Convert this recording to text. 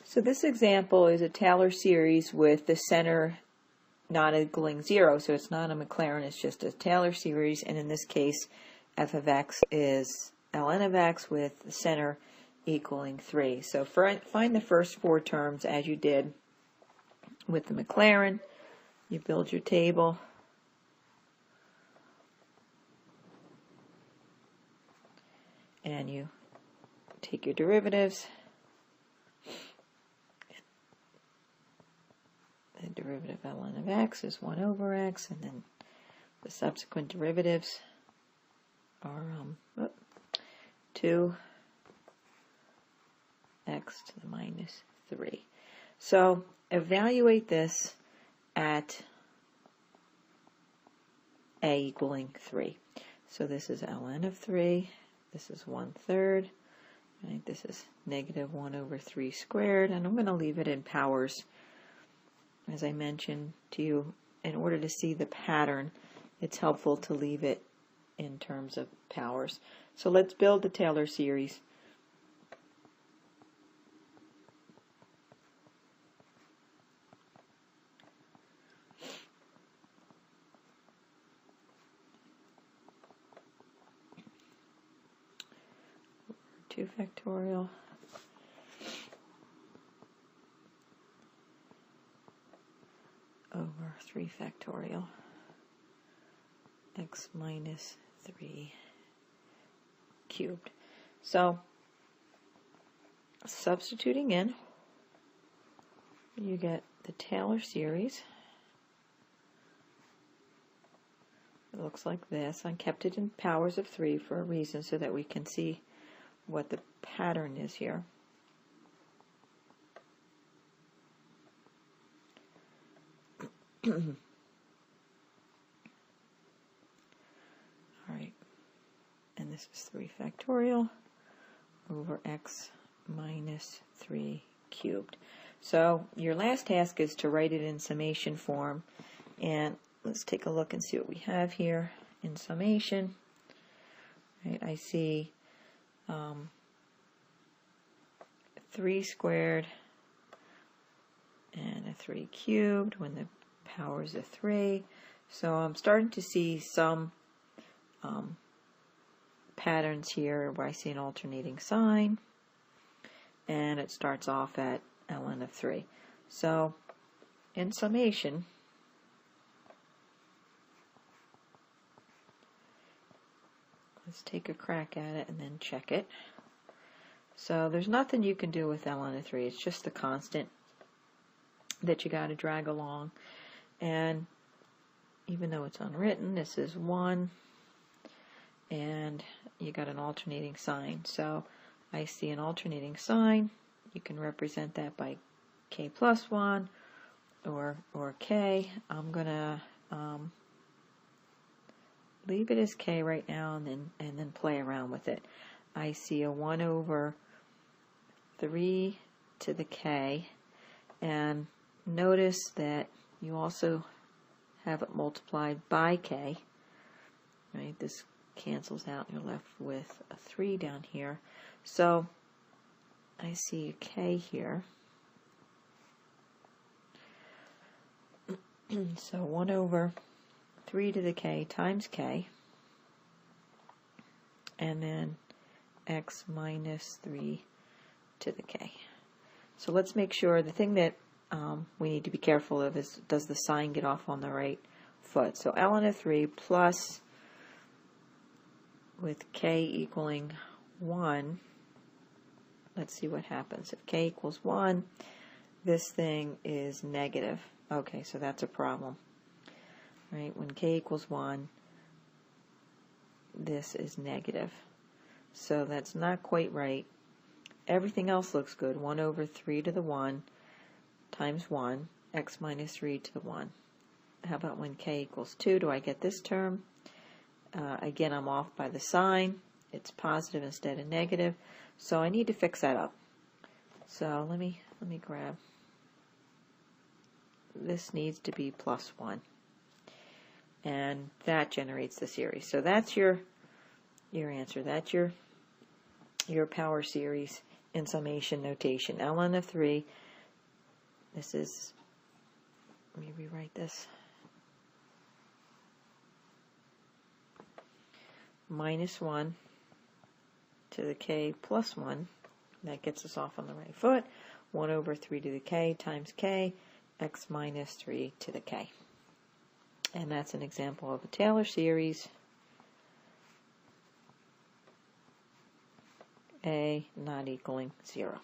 So this example is a Taylor series with the center not equaling 0, so it's not a Maclaurin, it's just a Taylor series, and in this case f of x is ln of x with the center equaling 3. So find the first 4 terms as you did with the Maclaurin. You build your table. And you take your derivatives. The derivative ln of x is 1 over x, and then the subsequent derivatives are 2x to the minus 3. So evaluate this at a equaling 3. So this is ln of 3. This is 1/3. Right? This is negative 1 over 3 squared, and I'm going to leave it in powers. As I mentioned to you, in order to see the pattern, it's helpful to leave it in terms of powers. So let's build the Taylor series. Two factorial over 3 factorial x minus 3 cubed. So substituting in, you get the Taylor series. It looks like this. I kept it in powers of 3 for a reason, so that we can see what the pattern is here. All right, and this is 3 factorial over x minus 3 cubed. So your last task is to write it in summation form, and let's take a look and see what we have here in summation. Right, I see 3 squared and a 3 cubed when the power is a 3. So I'm starting to see some patterns here where I see an alternating sign, and it starts off at ln of 3. So in summation, let's take a crack at it and then check it. So there's nothing you can do with ln of 3. It's just the constant that you got to drag along. And even though it's unwritten, this is 1, and you got an alternating sign. So I see an alternating sign. You can represent that by k plus 1 or k. I'm going to leave it as k right now and then play around with it. I see a 1 over 3 to the k, and notice that you also have it multiplied by k. Right? This cancels out, and you're left with a 3 down here. So I see a k here. So 1 over 3 to the k times k, and then x minus 3 to the k. So let's make sure, the thing that we need to be careful of is, does the sign get off on the right foot? So ln of 3 plus, with k equaling 1, let's see what happens. If k equals 1, this thing is negative. Okay, so that's a problem. Right? When k equals 1, this is negative. So that's not quite right. Everything else looks good. 1 over 3 to the 1 times 1, x minus 3 to the 1. How about when k equals 2? Do I get this term? Again, I'm off by the sign. It's positive instead of negative. So I need to fix that up. So let me grab. This needs to be plus 1. And that generates the series. So that's your answer. That's your power series in summation notation. Ln of 3, this is, let me rewrite this, minus 1 to the k plus 1. That gets us off on the right foot. 1 over 3 to the k times k, x minus 3 to the k. And that's an example of a Taylor series. A not equaling 0.